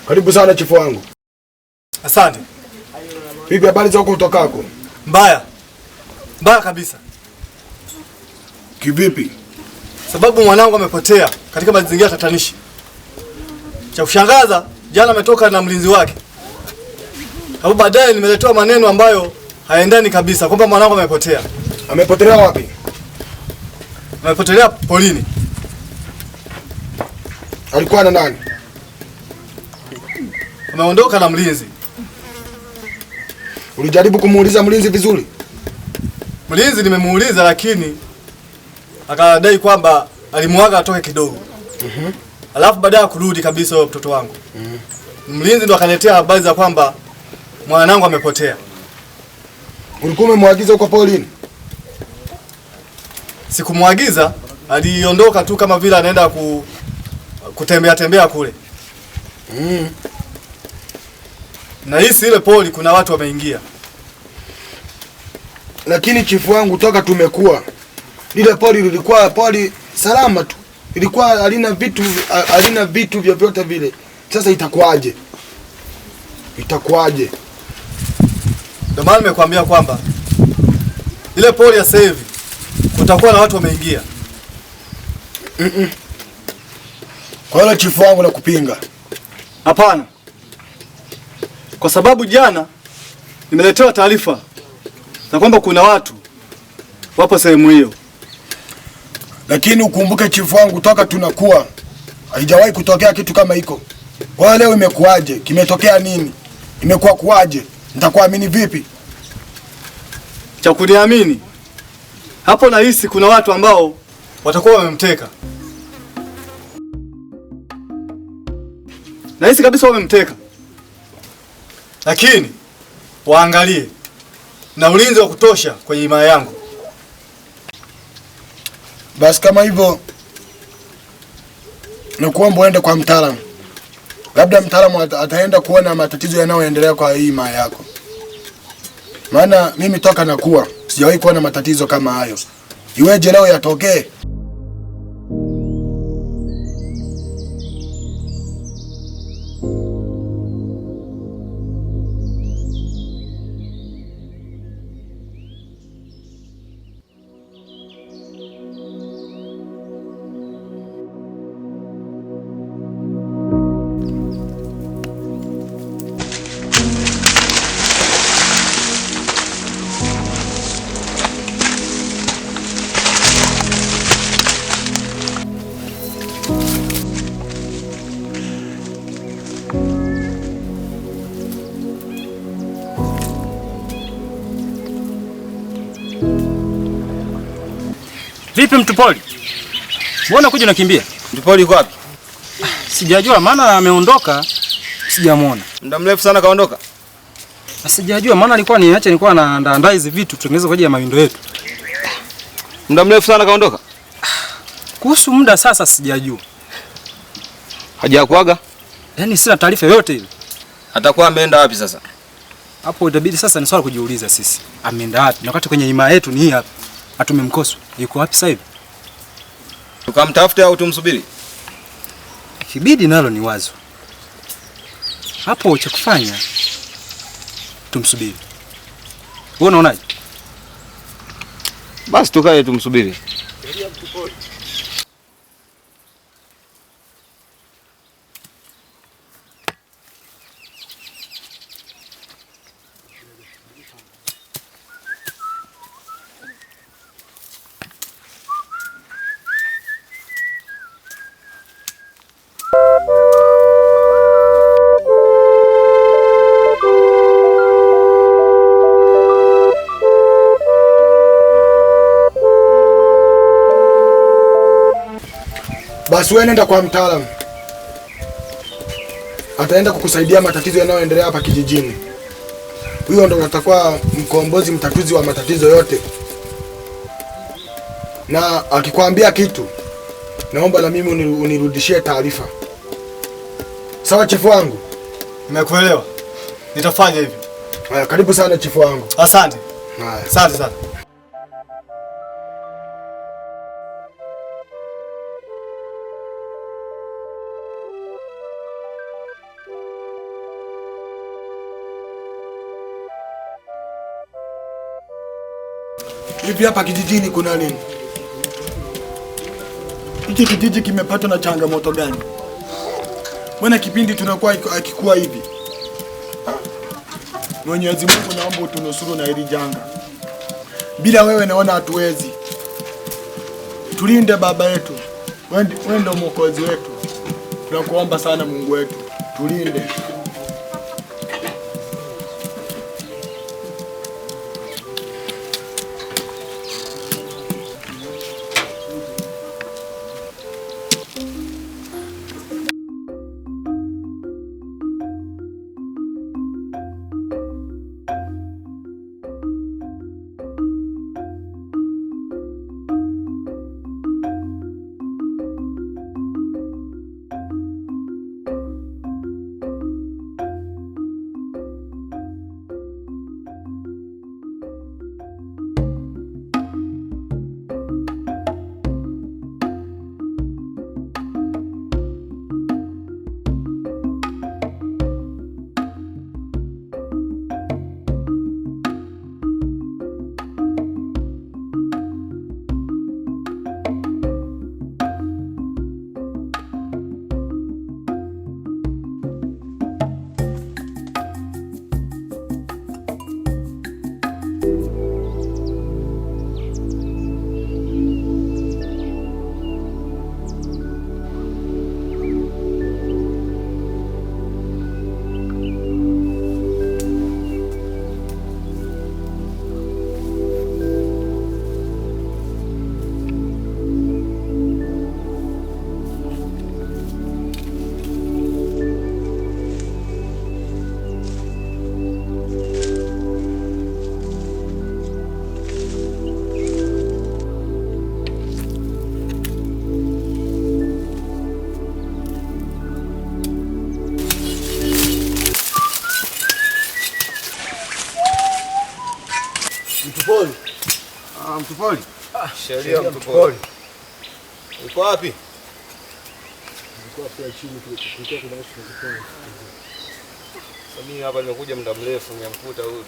Karibu sana chifu wangu. Asante. Vipi habari za huko utokako? Mbaya. Mbaya kabisa. Kivipi? Sababu mwanangu amepotea katika mazingira tatanishi. Cha kushangaza, jana ametoka na mlinzi wake. Hapo baadaye nimeletewa maneno ambayo hayaendani kabisa kwamba mwanangu amepotea. Amepotelea wapi? Amepotelea polini. Alikuwa na nani? Ameondoka na mlinzi. Ulijaribu kumuuliza mlinzi vizuri? Mlinzi nimemuuliza lakini akadai kwamba alimuaga atoke kidogo. Alafu baadaye kurudi kabisa huyo mtoto wangu. Mlinzi ndo akaniletea habari za kwamba mwanangu amepotea. Ulikuwa umemwagiza huko polini? Sikumwagiza, aliondoka tu kama vile anaenda kutembea kule. Na hisi ile poli kuna watu wameingia. Lakini chifu wangu toka tumekuwa lile poli lilikuwa poli salama tu. Ilikuwa halina vitu vyovyote vile. Sasa itakuwaje? Itakuwaje? Ndio maana nimekuambia kwamba ile poli ya sasa hivi kutakuwa na watu wameingia. Kwa hiyo chifu wangu nakupinga. Hapana. Kwa sababu jana nimeletewa taarifa na kwamba kuna watu wapo sehemu hiyo. Lakini ukumbuke chifu wangu toka tunakuwa haijawahi kutokea kitu kama hiko. Kwa hiyo leo imekuaje? Kimetokea nini? Imekuwa kuaje? Nitakuamini vipi? Cha kuniamini. Hapo nahisi kuna watu ambao watakuwa wamemteka. Nahisi kabisa wamemteka. Lakini waangalie na ulinzi wa kutosha kwenye himaya yangu. Basi kama hivyo nakuomba uende kwa mtaalamu. Labda mtaalamu ataenda kuona matatizo yanayoendelea kwa hii himaya yako. Maana mimi toka nakuwa sijawahi kuona matatizo kama hayo. Iweje leo yatokee? Vipi Mtupoli? Mbona kuja unakimbia? Mtupoli yuko wapi? Sijajua maana ameondoka. Sijamuona. Muda mrefu sana kaondoka. Sijajua maana nilikuwa naandaa hizi vitu tutengeneze kwa ajili ya mawindo yetu. Muda mrefu sana kaondoka. Kuhusu muda sasa sijajua. Hajakuaga? Yaani sina taarifa yoyote ile. Atakuwa ameenda wapi sasa? Hapo itabidi sasa ni swali kujiuliza sisi. Ameenda wapi? Na wakati kwenye himaya yetu ni hii hapa. Hatumemkosa. Yuko wapi sasa hivi? Tukamtafute au tumsubiri? Kibidi nalo ni wazo. Hapo cha kufanya tumsubiri. Wewe unaonaje? Basi tukae tumsubiri. Basi wewe nenda kwa mtaalamu. Ataenda kukusaidia matatizo yanayoendelea hapa kijijini. Huyo ndo atakuwa mkombozi, mtatuzi wa matatizo yote. Na akikwambia kitu, naomba na mimi unirudishie taarifa. Sawa chifu wangu? Nimekuelewa. Nitafanya hivyo. Haya, karibu sana chifu wangu. Asante. Haya. Asante sana. Hivi hapa kijijini kuna nini? Hiki kijiji kimepatwa na changamoto gani? Mbona kipindi tunakuwa akikuwa hivi? Mwenyezi Mungu, naomba utunusuru na hili janga. Bila wewe naona hatuwezi. Tulinde baba yetu. Wewe ndio mwokozi wetu. Tunakuomba sana Mungu wetu. Tulinde. Mtupoli. Mtupoli. Sheria Mtupoli. Uko wapi? Nilikuwa pia chini tulikuwa tunaishi Mtupoli. Mimi hapa nimekuja muda mrefu nimemkuta huyu.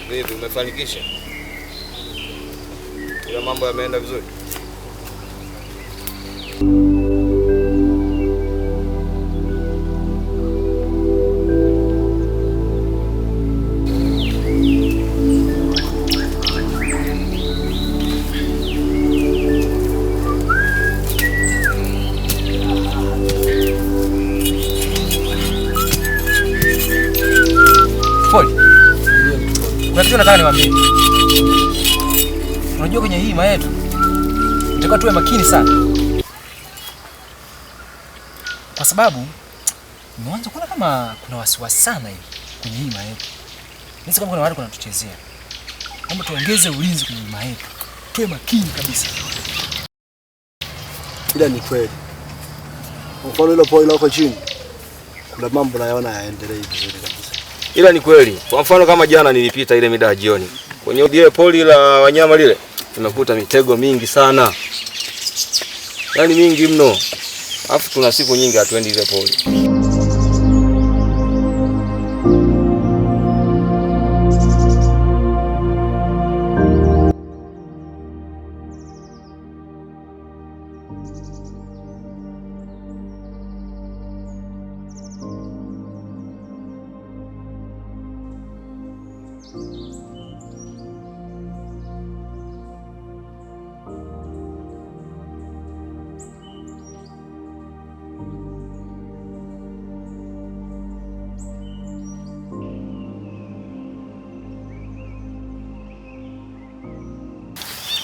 Vipi umefanikisha? Ila mambo yameenda vizuri? Kuna kitu nataka niwaambie. Unajua kwenye hii hima yetu tunataka tuwe makini sana, kwa sababu nimeanza kuona kama kuna wasiwasi sana hivi kwenye hima yetu. Nisi kama kuna watu wanatuchezea. Naomba tuongeze ulinzi kwenye hima yetu, tuwe makini kabisa. Ila ni kweli. Kwa mfano ile pole lako chini, kuna mambo nayaona yaendelee vizuri kabisa. Ila ni kweli. Kwa mfano kama jana nilipita ile mida ya jioni. Kwenye ile poli la wanyama lile, tumekuta mitego mingi sana. Yaani mingi mno. Alafu tuna siku nyingi hatuendi ile poli.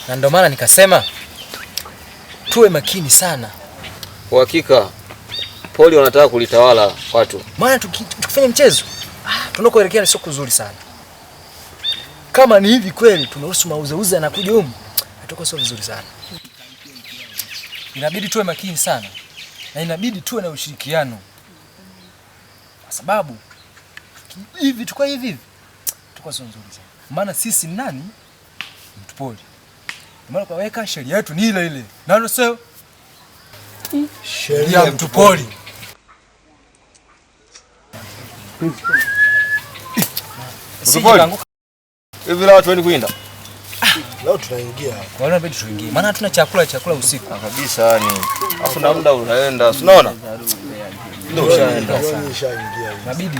Na ndio maana nikasema tuwe makini sana. Kwa hakika poli wanataka kulitawala watu. Maana tukifanya mchezo tunakoelekea sio kuzuri sana. Kama ni hivi kweli tunaruhusu mauzauza na kuja huko, itakuwa sio vizuri sana. Inabidi tuwe makini sana na inabidi tuwe na ushirikiano, kwa sababu hivi tukao hivi itakuwa sio nzuri sana. Maana sisi nani? Mtupoli. Maana kwa weka sheria yetu ni ile ile. Nalo sio sheria Mtupoli. Hivi leo watu waende kuinda? Leo tunaingia. Kwa hiyo inabidi tuingie. Maana hatuna chakula usiku. Kabisa yani. Alafu na muda unaenda. Unaona? Ndio ushaenda. Inabidi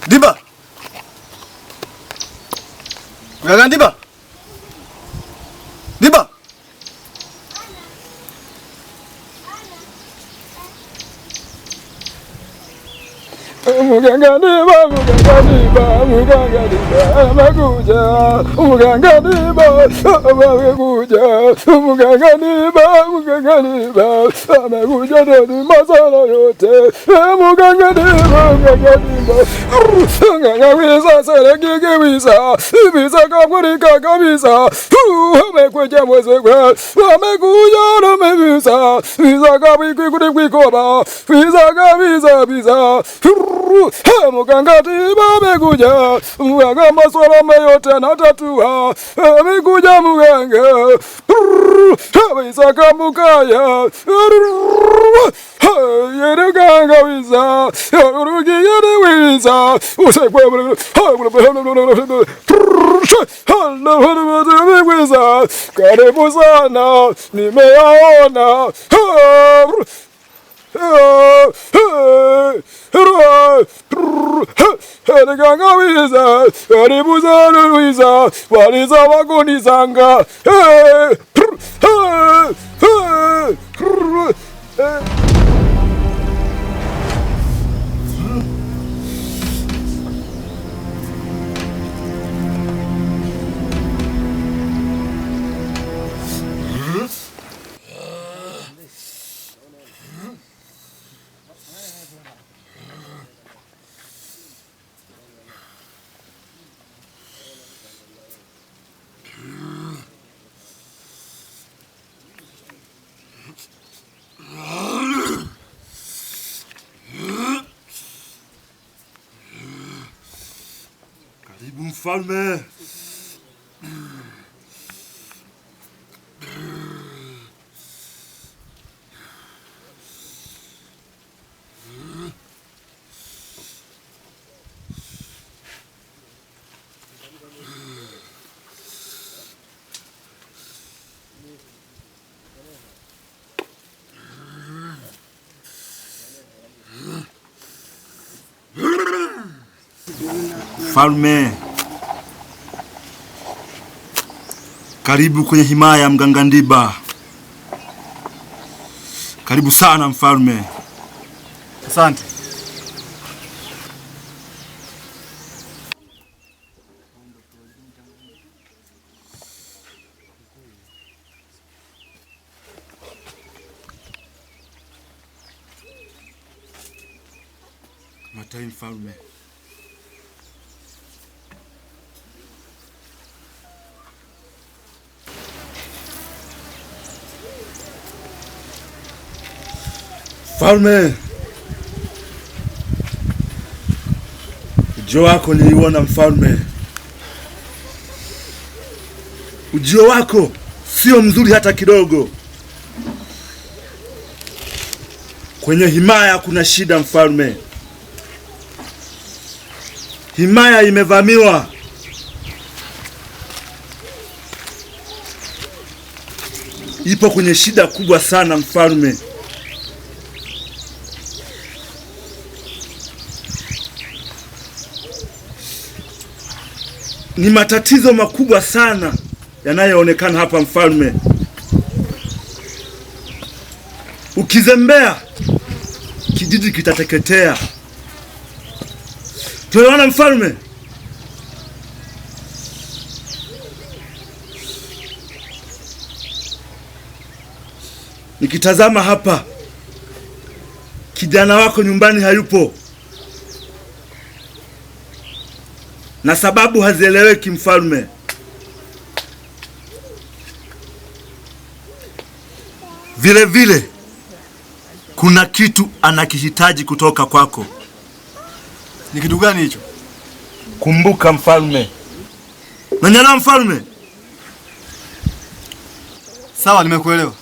Diba. Mganga Diba. Diba. Mganga Diba amekuja. Mganga Diba amekuja. Mganga Diba amekuja ndio masala yote. Mganga Diba Mganga wiza sereki wiza kaburika kabisa. Amekuja mwezekwe. Amekuja amekuja. Wiza kabiki kwikoba. Wiza kabisa. Mganga Diba amekuja. Mganga maswala yote anatatua. Amekuja mganga. Wiza kamukaya. Yeruganga wiza. Yerugi wiza. Usekwe wiza. Karibu sana. Nimeyaona. Ganga wiza, karibu sana wiza, waliza wagoni zanga. Karibu mfalme. Mfalme, karibu kwenye himaya ya Mganga Ndiba. Karibu sana mfalme. Asante. Matai mfalme. Mfalme, ujio wako niliuona mfalme. Ujio wako sio mzuri hata kidogo. Kwenye himaya kuna shida mfalme. Himaya imevamiwa. Ipo kwenye shida kubwa sana mfalme. Ni matatizo makubwa sana yanayoonekana hapa mfalme. Ukizembea kijiji kitateketea. Tuelewana mfalme? Nikitazama hapa, kijana wako nyumbani hayupo, na sababu hazieleweki mfalme. Vile vile kuna kitu anakihitaji kutoka kwako. Ni kitu gani hicho? Kumbuka mfalme. Unanielewa mfalme? Sawa, nimekuelewa.